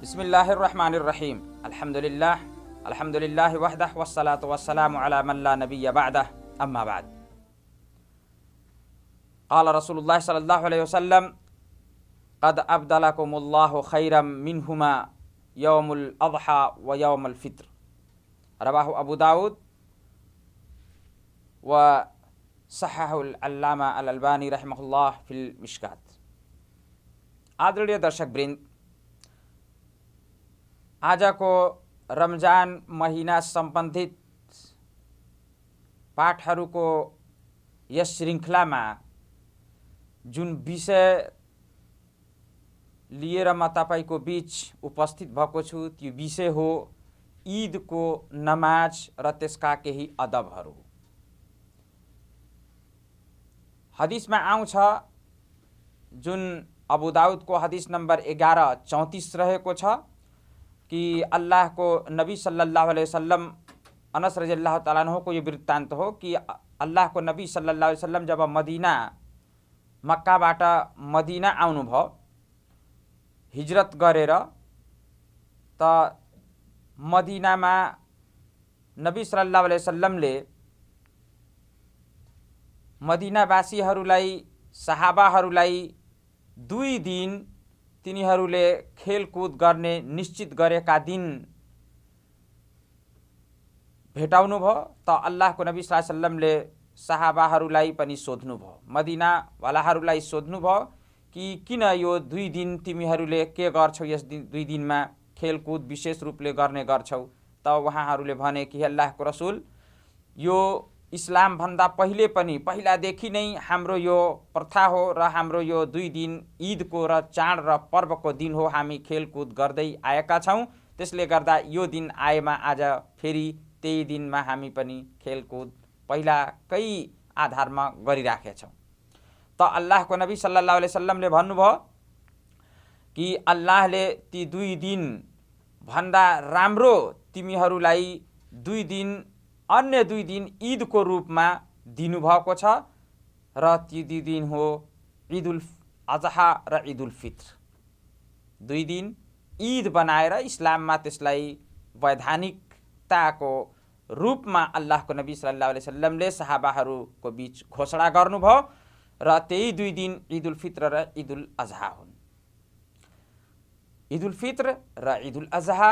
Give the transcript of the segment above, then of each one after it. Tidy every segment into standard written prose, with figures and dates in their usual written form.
बिस्मिल्लाहिर्रहमानिर्रहीम अल्हम्दुलिल्लाह वहदह वस्सलातु वस्सलामु अला मन ला नबिय्य बअदह अम्मा बाद। क़ाल रसूलुल्लाह सल्लल्लाहु अलैहि वसल्लम क़द अब्दलकुमुल्लाहु खैरम मिनहुमा यौमुल अज़हा व यौमुल फित्र। रवाहु अबू दाऊद व सहहुल अल्लामा अल अलबानी रहमहुल्लाह फिल मिशकात। आदरणीय दर्शकवृन्द, आजको रमजान महिना सम्बन्धित पाठहरूको यस श्रृङ्खलामा जुन विषय लिएर म तपाईको बीच उपस्थित भएको छु त्यो विषय हो ईदको नमाज र त्यसका केही अदबहरू। हदिसमा आउँछ, जुन अबू दाऊदको हदिस नम्बर 1134 रहेको छ कि अल्लाहको नबी सल्लल्लाहु अलैहि वसल्लम, अनस रज़ियल्लाहु ताला अन्हुको यो वृत्तान्त हो कि अल्लाहको नबी सल्लल्लाहु अलैहि वसल्लम जब मक्काबाट मदीना आउनुभयो हिजरत गरेर, त मदीनामा नबी सल्लल्लाहु अलैहि वसल्लमले मदीनावासीहरूलाई, सहाबाहरूलाई 2 दिन तिनीहरूले खेलकुद गर्ने निश्चित गरेका दिन भेटाउनु भयो। त अल्लाहको नबी सल्लल्लाहु अलैहि वसल्लमले सहाबाहरूलाई पनि सोध्नुभयो, मदीनावालाहरूलाई सोध्नुभयो कि किन यो 2 दिन तिमीहरूले के गर्छौ, यस 2 दिनमा खेलकुद विशेष रूपले गर्ने गर्छौ। त उहाँहरूले भने कि अल्लाहको रसुल, यो इस्लाम भन्दा पहिले पनि पहिलादेखि नै हाम्रो यो प्रथा हो र हाम्रो यो 2 दिन ईदको र चाड र पर्वको दिन हो, हामी खेलकुद गर्दै आएका छौँ। त्यसले गर्दा यो दिन आएमा आज फेरि त्यही दिनमा हामी पनि खेलकुद पहिलाकै आधारमा गरिराखेछौँ। त अल्लाहको नबी सल्लल्लाहु अलैहि वसल्लमले भन्नुभयो कि अल्लाहले ती 2 दिन भन्दा राम्रो तिमीहरूलाई 2 दिन, अन्य 2 दिन ईदको रूपमा दिनुभएको छ र ती 2 दिन हो ईदुल अजहा र ईदुल फित्र। 2 दिन ईद बनाएर इस्लाममा त्यसलाई वैधानिकताको रूपमा अल्लाहको नबी सल्लल्लाहु अलैहि वसल्लमले सहाबाहरूको बीच घोषणा गर्नुभयो र त्यही 2 दिन ईदुल फित्र र ईदुल अजहा हुन्। ईदुल फित्र र ईदुल अजहा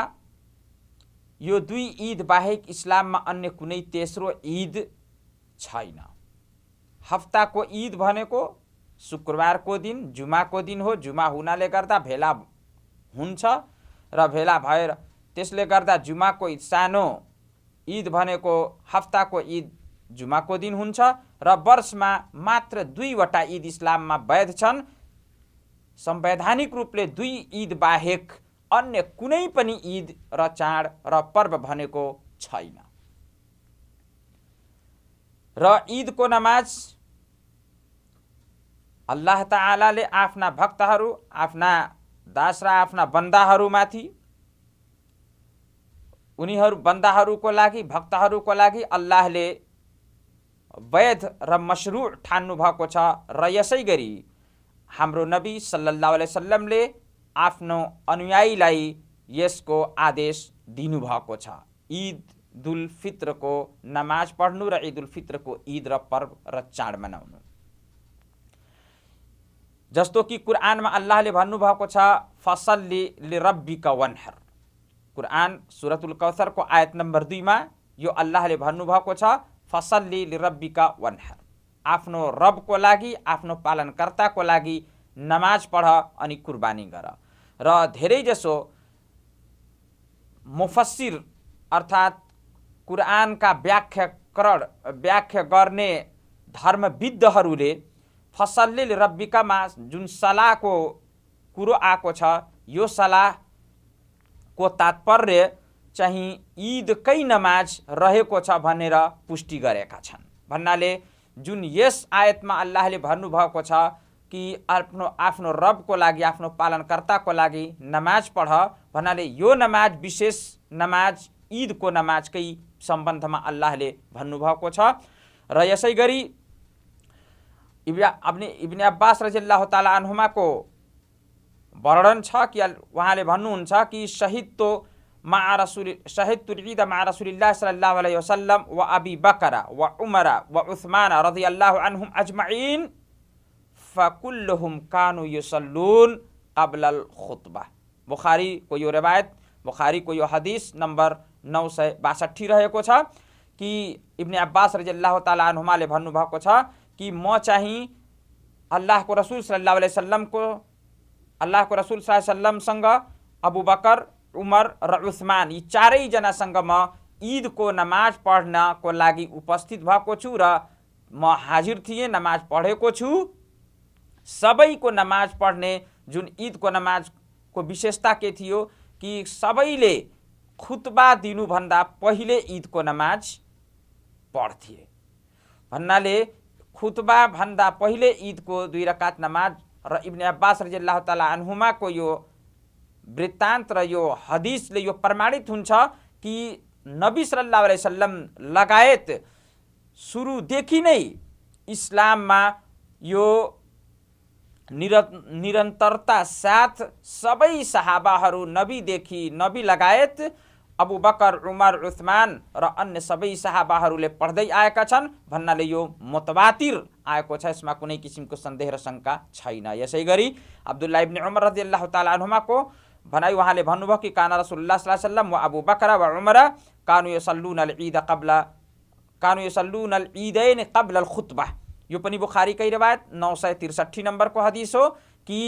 यो 2 ईद बाहेक इस्लाममा अन्य कुनै तेस्रो ईद छैन। हप्ताको ईद भनेको शुक्रबारको दिन, जुमाको दिन हो। जुमा हुनाले गर्दा भेला हुन्छ र भेला भएर त्यसले गर्दा जुमाको सानो ईद भनेको हप्ताको ईद जुमाको दिन हुन्छ र वर्षमा मात्र 2 वटा ईद इस्लाममा वैध छन्। संवैधानिक रूपले 2 ईद बाहेक अन्य कुनै पनि ईद र चाड र पर्व भनेको छैन। र ईदको नमाज अल्लाह ताआलाले आफ्ना भक्तहरू, आफ्ना दास र आफ्ना बन्दाहरूमाथि, उनीहरू बन्दाहरूको लागि, भक्तहरूको लागि अल्लाहले वैध र मशरू ठान्नु भएको छ र यसै गरी हाम्रो नबी सल्लल्लाहु अलैहि वसल्लमले आफ्नो अनुयायीलाई यसको आदेश दिनुभएको छ, ईदुल फित्रको नमाज पढ्नु र ईदुल फित्रको ईद र पर्व र चाड मनाउनु। जस्तो कि कुरानमा अल्लाहले भन्नुभएको छ, फसल्ली लिरब्बिका वन्हर। कुरान सुरतुल कौसरको आयत नम्बर 2 मा यो अल्लाहले भन्नुभएको छ, फसल्ली लिरब्बिका वन्हर, आफ्नो रबको लागि, आफ्नो पालनकर्ताको लागि नमाज पढ अनि कुर्बानी गर। र धेरै जसो मुफस्सिर अर्थात् कुरानका व्याख्या गर्ने धर्मविद्हरूले फसल्ली लिरब्बिकामा जुन सलाहको कुरो आएको छ, यो सलाहको तात्पर्य चाहिँ ईदकै नमाज रहेको छ भनेर पुष्टि गरेका छन्। भन्नाले जुन यस आयतमा अल्लाहले भन्नुभएको छ कि आफ्नो रबको लागि, आफ्नो पालनकर्ताको लागि नमाज पढ, भन्नाले यो नमाज विशेष नमाज ईदको नमाजकै सम्बन्धमा अल्लाहले भन्नुभएको छ। र यसै गरी इब्न अब्बास रज़ियल्लाहु ताला अन्हुमाको वर्णन छ कि उहाँले भन्नुहुन्छ कि शहीदतु ईद मा रसूलिल्लाह सल्लल्लाहु अलैहि वसल्लम व अबी बकर व उमर व उस्मान रदियल्लाहु अन्हुम अजमईन फकुल्लुहुम कानु युसल्लून क़ब्ल अल खुतबा। बुखारी को यो रिवायत, बुखारी को यो हदीस नम्बर 962 रहेको छ कि इब्ने अब्बास रदियल्लाहु ताला अन्हुमाले भन्नुभएको छ कि म चाहिँ अल्लाहको रसूल सल्लल्लाहु अलैहि वसल्लमसँग अबू बकर, उमर र उस्मान यी चारैजनासँग म ईदको नमाज पढ्नको लागि उपस्थित भएको छु र म हाजिर थिएँ, नमाज पढेको छु। सबैको नमाज पढ्ने जुन ईदको नमाजको विशेषता के थियो कि सबैले खुतबा दिनुभन्दा पहिले ईदको नमाज पढ्थे भन्नाले खुतबा भन्दा पहिले ईदको 2 रकात नमाज र इब्ने अब्बास रदियल्लाहु ताला अन्हुमाको यो वृत्तान्त र यो हदिसले यो प्रमाणित हुन्छ कि नबी सल्लल्लाहु अलैहि वसल्लम लगायत सुरुदेखि नै इस्लाममा यो निरन्तरता साथ सबै सहाबाहरू नबीदेखि नबी लगायत अबू बकर, उमर, उस्मान र अन्य सबै सहाबाहरूले पढ्दै आएका छन् भन्नाले यो मुतवातिर आएको छ, यसमा कुनै किसिमको सन्देह र शङ्का छैन। यसै गरी अब्दुल्लाह इब्ने उमर रदियल्लाहु ताला अन्हुमाको भनाइ उहाँले भन्नुभयो कि काना रसूलुल्लाह सल्लल्लाहु अलैहि वसल्लम व अबू बकर व उमर कानु यसल्लून अल ईदैन क़ब्ल अल खुतबा। यो पनि बुखारीकै रिवायत 963 नम्बरको हदिस हो कि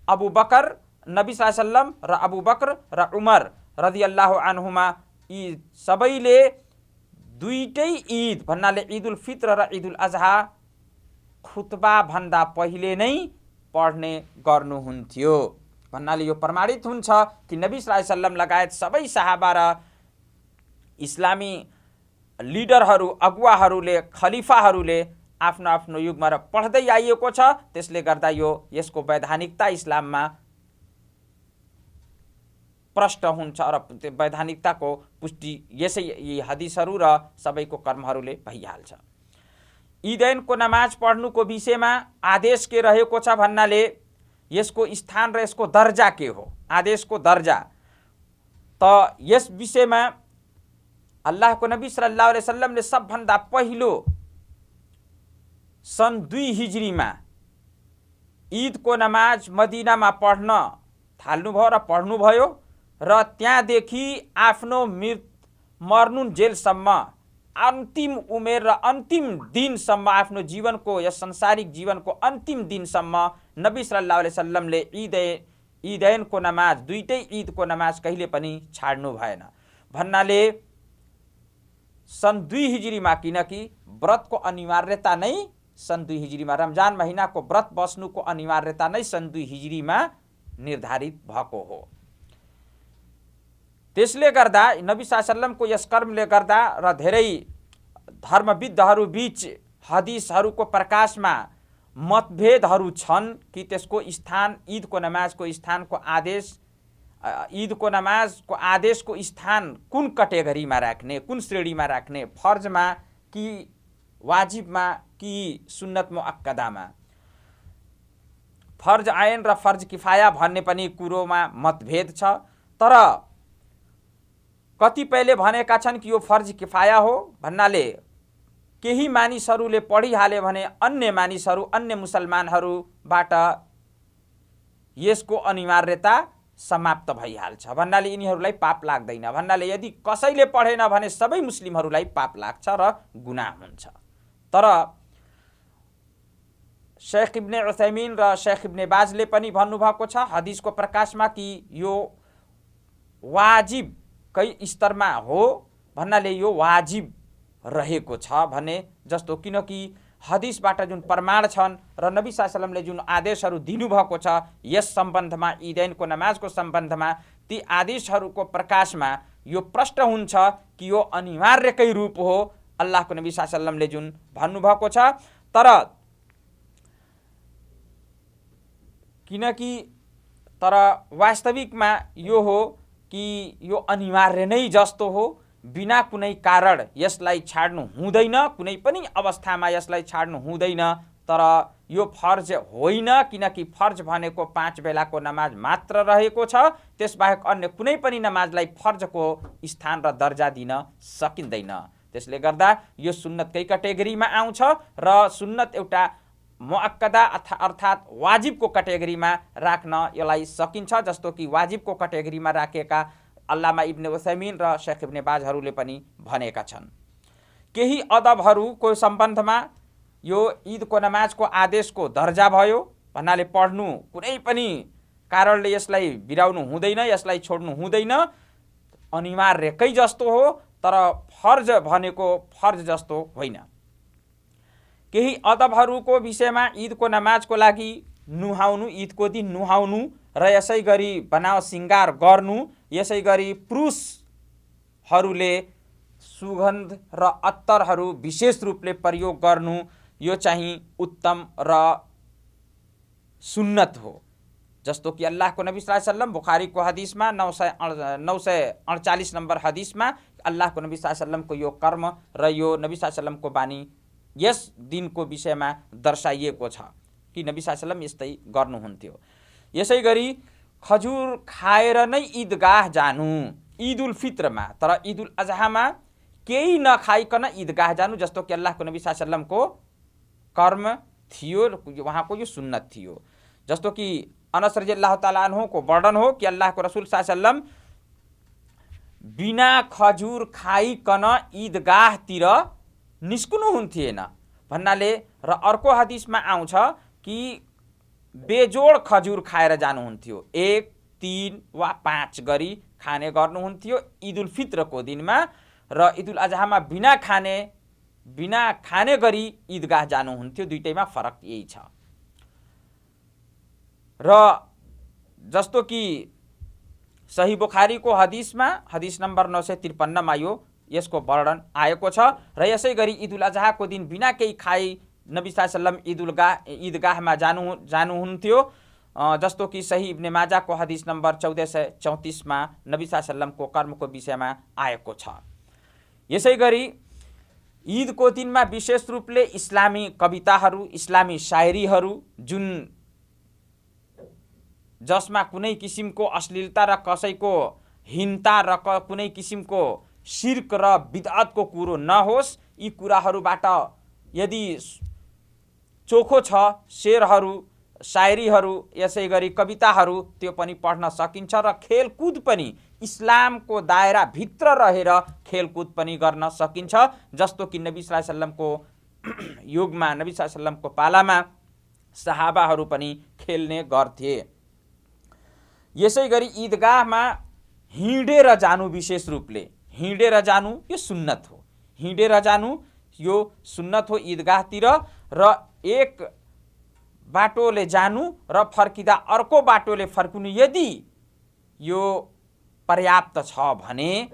अबू बकर, नबी सल्लल्लाहु अलैहि वसल्लम र अबू बकर र उमर रदियल्लाहु अन्हुमा यी सबैले दुईटै ईद भन्नाले ईदुल फित्र र ईदुल अजहा खुतबा भन्दा पहिले नै पढ्ने गर्नुहुन्थ्यो भन्नाले यो प्रमाणित हुन्छ कि नबी सल्लल्लाहु अलैहि वसल्लम लगायत सबै सहाबा र इस्लामी लिडरहरू, अगुवाहरूले, खलिफाहरूले आफ्नो आफ्नो युगमा र पढ्दै आइएको छ। त्यसले गर्दा यसको वैधानिकता इस्लाममा प्रष्ट हुन्छ र वैधानिकताको पुष्टि यी हदिसहरू र सबैको कर्महरूले भइहाल्छ। ईदैनको नमाज पढ्नुको विषयमा आदेश के रहेको छ भन्नाले यसको स्थान र यसको दर्जा के हो। आदेशको दर्जा त यस विषयमा अल्लाहको नबी सल्लल्लाहु अलैहि वसल्लमले सबभन्दा पहिलो सन् 2 हिजरीमा ईदको नमाज मदीनामा पढ्न थाल्नुभयो र पढ्नुभयो र त्यहाँदेखि आफ्नो मर्नुन्जेलसम्म अन्तिम उमेर र अन्तिम दिनसम्म आफ्नो जीवनको यस संसारिक जीवनको अन्तिम दिनसम्म नबी सल्लल्लाहु अलैहि वसल्लमले ईदैनको नमाज, दुईटै ईदको नमाज कहिले पनि छाड्नु भएन भन्नाले सन् 2 हिजरीमा, किनकि व्रतको अनिवार्यता नै सन् 2 हिजरीमा, रमजान महिनाको व्रत बस्नुको अनिवार्यता नै सन् 2 हिजरीमा निर्धारित भएको हो। त्यसले गर्दा नबी सल्लल्लाहु अलैहि वसल्लमको यस कर्मले गर्दा र धेरै धर्मविद्हरू बीच हदिसहरूको प्रकाशमा मतभेदहरू छन् कि त्यसको स्थान, ईदको नमाजको स्थानको आदेश, ईदको नमाजको आदेशको स्थान कुन कैटेगरीमा राख्ने, कुन श्रेणीमा राख्ने, फर्जमा कि वाजिबमा कि सुन्नत मुअक्कदामा, फर्ज आयन र फर्ज किफाया भन्ने पनि कुरोमा मतभेद छ। तर कतिपयले भनेका छन् कि यो फर्ज किफाया हो भन्नाले केही मानिसहरूले पढिहाले भने अन्य मानिसहरू, अन्य मुसलमानहरूबाट यसको अनिवार्यता समाप्त भइहाल्छ भन्नाले यिनीहरूलाई पाप लाग्दैन भन्नाले यदि कसैले पढेन भने सबै मुस्लिमहरूलाई पाप लाग्छ र गुनाह हुन्छ। तर शेख इब्ने उथैमीन र शेख इब्ने बाजले पनि भन्नुभएको छ हदिसको प्रकाशमा कि यो वाजिब कै स्तरमा हो भन्नाले यो वाजिब रहेको छ भने जस्तो, किनकि हदिसबाट जुन प्रमाण छन् र नबी सल्लल्लाहु अलैहि वसल्लमले जुन आदेशहरू दिनुभएको छ यस सम्बन्धमा, ईदैनको नमाजको सम्बन्धमा, ती आदेशहरूको प्रकाशमा यो प्रष्ट हुन्छ कि यो अनिवार्यकै रूप हो अल्लाहको नबी सल्लल्लाहु अलैहि वसल्लमले जुन भन्नुभएको छ। तर वास्तविकमा यो हो कि यो अनिवार्य नै जस्तो हो, बिना कुनै कारण यसलाई छाड्नु हुँदैन, कुनै पनि अवस्थामा यसलाई छाड्नु हुँदैन तर यो फर्ज होइन, किनकि फर्ज भनेको 5 बेलाको नमाज मात्र रहेको छ। त्यसबाहेक अन्य कुनै पनि नमाजलाई फर्जको स्थान र दर्जा दिन सकिँदैन। त्यसले गर्दा यो सुन्नतकै क्याटेगोरीमा आउँछ र सुन्नत एउटा मुअक्कदा अर्थात् वाजिबको क्याटेगोरीमा राख्न यसलाई सकिन्छ। जस्तो कि वाजिबको क्याटेगोरीमा राखेका अल्लामा इब्न उथैमीन र शेख इब्न बाजहरूले पनि भनेका छन्। केही अदबहरूको सम्बन्धमा यो ईदको नमाजको आदेशको दर्जा भयो भन्नाले पढ्नु कुनै पनि कारणले यसलाई बिराउनु हुँदैन, यसलाई छोड्नु हुँदैन, अनिवार्यकै जस्तो हो, तर फर्ज भनेको फर्ज जस्तो होइन। केही अदबहरूको विषयमा ईदको नमाजको लागि नुहाउनु, ईदको दिन नुहाउनु र यसै गरी बनाव सिंगार गर्नु, यसै गरी पुरुषहरूले सुगन्ध र अत्तरहरू विशेष रूपले प्रयोग गर्नु, यो चाहिँ उत्तम र सुन्नत हो। जस्तो कि अल्लाहको नबी सल्लल्लाहु अलैहि वसल्लम बुखारीको हदिसमा 948 नम्बर हदिसमा अल्लाहको नबी सल्लल्लाहु अलैहि वसल्लमको यो कर्म र यो नबी सल्लल्लाहु अलैहि वसल्लमको बानी यस दिनको विषयमा दर्शाइएको छ कि नबी सल्लल्लाहु अलैहि वसल्लम यस्तै गर्नुहुन्थ्यो। यसै गरी खजुर खाएर नै ईदगाह जानु ईद उल फित्रमा, तर ईद उल अजहामा केही नखाइकन ईदगाह जानु, जस्तो कि अल्लाहको नबी सल्लल्लाहु अलैहि वसल्लमको कर्म थियो, उहाँको यो सुन्नत थियो। जस्तो कि अनस रज़ियल्लाहु ताला अन्हुको वर्णन हो कि अल्लाहको रसूल सल्लल्लाहु अलैहि वसल्लम बिना खजुर खाइकन ईदगाहतिर निस्कनुहुन्थेन भन्नाले, र अर्को हदिसमा आउँछ कि बेजोड खजुर खाएर जानुहुन्थ्यो, 1, 3 वा 5 गरी खाने गर्नुहुन्थ्यो ईद उल फित्रको दिनमा, र ईद उल अजहामा बिना खाने गरी ईदगाह जानुहुन्थ्यो। दुईटैमा फरक यही छ। र जस्तो कि सही बुखारीको हदिसमा हदिस नम्बर 953 मा यसको वर्णन आएको छ। र यसै गरी ईद उल अजहाको दिन बिना केही खाई नबी सल्लल्लाहु अलैहि वसल्लम ईदगाहमा जानुहुन्थ्यो। जस्तो कि सही इब्ने माजाको हदिस नम्बर 1434 मा नबी सल्लल्लाहु अलैहि वसल्लमको कर्मको विषयमा आएको छ। यसै गरी ईदको दिनमा विशेष रूपले इस्लामी कविताहरू, इस्लामी शायरीहरू जसमा कुनै किसिमको अश्लीलता र कसैको हिंसा र कुनै किसिमको शिर्क र बिदअतको कुरो नहोस्, यी कुराहरूबाट यदि चोखो छ शेरहरू, शायरीहरू, यसै गरी कविताहरू, त्यो पनि पढ्न सकिन्छ। र खेलकुद पनि इस्लामको दायरा भित्र रहेर खेलकुद पनि गर्न सकिन्छ। जस्तो कि नबी सल्लल्लाहु अलैहि वसल्लमको युगमा, नबी सल्लल्लाहु अलैहि वसल्लमको पालामा सहाबाहरू पनि खेल्ने गर्थे। यसै गरी ईदगाहमा हिँडेर जानु, विशेष रूपले हिँडेर जानु यो सुन्नत हो। हिँडेर जानु यो सुन्नत हो ईदगाहतिर, र एक बाटोले जानु र फर्किँदा अर्को बाटोले फर्किनु यदि यो पर्याप्त छ भने,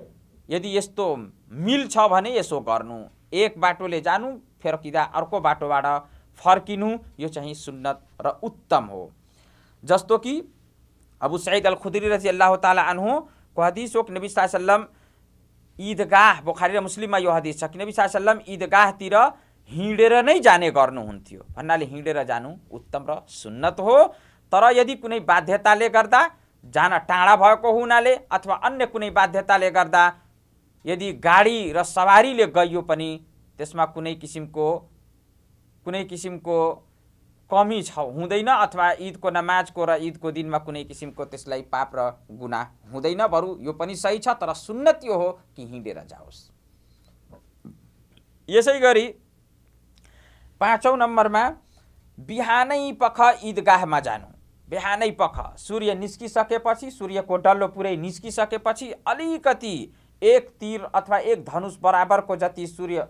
यदि यस्तो मिल छ भने यसो गर्नु। एक बाटोले जानु, फर्किँदा अर्को बाटोबाट फर्किनु, यो चाहिँ सुन्नत र उत्तम हो। जस्तो कि अबू सईद अल खुदरी रज़ियल्लाहु ताला अन्हु को हदीस हो कि नबी सल्लल्लाहु अलैहि वसल्लम ईदगाह, बुखारी र मुस्लिममा यो हदीस छ कि नबी सल्लल्लाहु अलैहि वसल्लम ईदगाहतिर हिँडेर नै जाने गर्नुहुन्थ्यो भन्नाले हिँडेर जानु उत्तम र सुन्नत हो। तर यदि कुनै बाध्यताले गर्दा जान टाढा भएको हुनाले अथवा अन्य कुनै बाध्यताले गर्दा यदि गाडी र सवारीले गइयो पनि त्यसमा कुनै किसिमको कमी हुँदैन, अथवा ईदको नमाजको र ईदको दिनमा कुनै किसिमको त्यसलाई पाप र गुनाह हुँदैन, बरु यो पनि सही छ। तर सुन्नत यो हो कि हिँडेर जाओस्। यसै गरी 5औं नम्बरमा बिहानै पख ईदगाहमा जानु। बिहानै पख सूर्य निस्किसकेपछि, सूर्यको डल्लो पुरै निस्किसकेपछि अलिकति एक तीर अथवा एक धनुष बराबरको जति सूर्य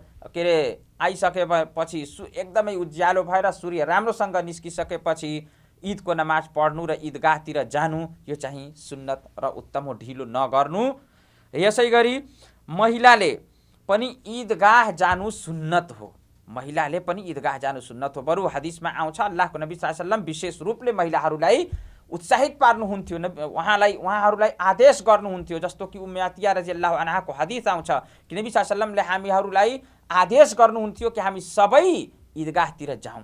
आइसकेपछि एकदमै उज्यालो भएर सूर्य राम्रोसँग निस्किसकेपछि ईदको नमाज पढ्नु र ईदगाहतिर जानु, यो चाहिँ सुन्नत र उत्तम हो, ढिलो नगर्नु। यसै गरी महिलाले पनि ईदगाह जानु सुन्नत हो। महिलाले पनि ईदगाह जानु सुन्नत हो। बरु हदिसमा आउँछ अल्लाहको नबी सल्लल्लाहु अलैहि वसल्लम विशेष रूपले महिलाहरूलाई उत्साहित पार्नुहुन्थ्यो, उहाँहरूलाई आदेश गर्नुहुन्थ्यो। जस्तो कि उम्मे अतिया रज़ियल्लाहु अन्हाको हदिस आउँछ कि नबी सल्लल्लाहु अलैहि वसल्लमले हामीहरूलाई आदेश गर्नुहुन्थ्यो कि हामी सबै ईदगाहतिर जाउँ।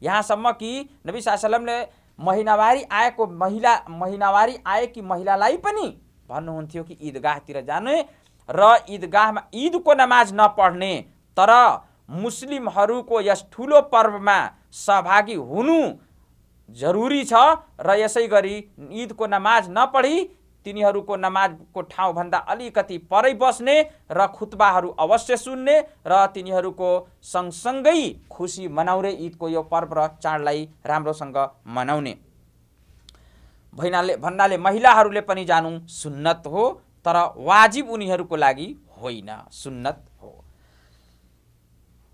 यहाँसम्म कि नबी सल्लल्लाहु अलैहि वसल्लमले महिनावारी आएकी महिलालाई पनि भन्नुहुन्थ्यो कि ईदगाहतिर जाने र ईदगाहमा ईदको नमाज नपढ्ने तर मुस्लिमहरूको यस ठुलो पर्वमा सहभागी हुनु जरुरी छ र यसै गरी ईदको नमाज नपढी तिनीहरूको नमाजको ठाउँभन्दा अलिकति परै बस्ने र खुतबाहरू अवश्य सुन्ने र तिनीहरूको सँगसँगै खुसी मनाउने ईदको यो पर्व र चाडलाई राम्रोसँग मनाउने भन्नाले महिलाहरूले पनि जानु सुन्नत हो तर वाजिब उनीहरूको लागि होइन, सुन्नत हो।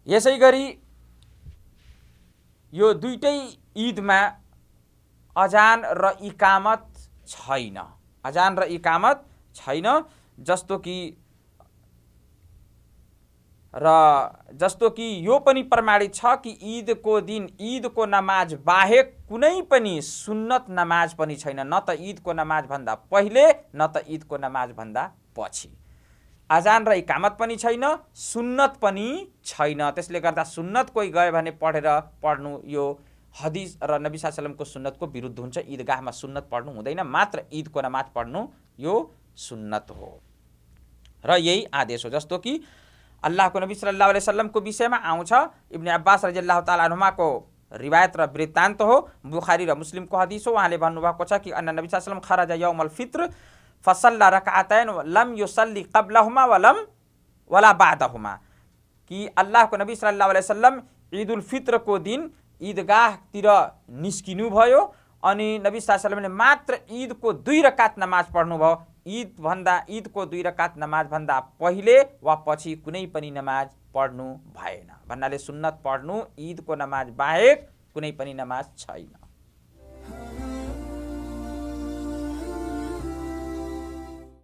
यसै गरी यो दुईटै ईदमा अजान र इकामत छैन, अजान र इकामत छैन। जस्तो कि यो पनि प्रमाणित छ कि ईदको दिन ईदको नमाज बाहेक कुनै पनि सुन्नत नमाज पनि छैन, न त ईदको नमाज भन्दा पहिले न त ईदको नमाज भन्दा पछि। अजान र इकामत पनि छैन, सुन्नत पनि छैन। त्यसले गर्दा सुन्नत कोही गयो भने पढ्नु यो हदिस र नबी सल्लल्लाहु अलैहि वसल्लमको सुन्नतको विरुद्ध हुन्छ। ईदगाहमा सुन्नत पढ्नु हुँदैन, मात्र ईदको नमाज पढ्नु यो सुन्नत हो र यही आदेश हो। जस्तो कि अल्लाहको नबी सल्लल्लाहु अलैहि वसल्लमको विषयमा आउँछ, इब्न अब्बास रदियल्लाहु ताला अन्हुमाको रिवायत र वृत्तान्त हो, बुखारी र मुस्लिमको हदिस हो। उहाँले भन्नुभएको छ कि अन्ना नबी सल्लल्लाहु अलैहि वसल्लम खरज यौमल फित्र फसल्ला रकअतैन लम युसल्ली क़ब्लहुमा वला बादहुमा, कि अल्लाहको नबी सल्लल्लाहु अलैहि वसल्लम ईदुल फित्रको दिन ईदगाहतिर निस्किनु भयो अनि नबी सल्लल्लाहु अलैहि वसल्लमले मात्र ईदको 2 रकात नमाज पढ्नुभयो। ईदको 2 रकात नमाज भन्दा पहिले वा पछि कुनै पनि नमाज पढ्नु भएन। भन्नाले सुन्नत पढ्नु ईदको नमाज बाहेक कुनै पनि नमाज छैन।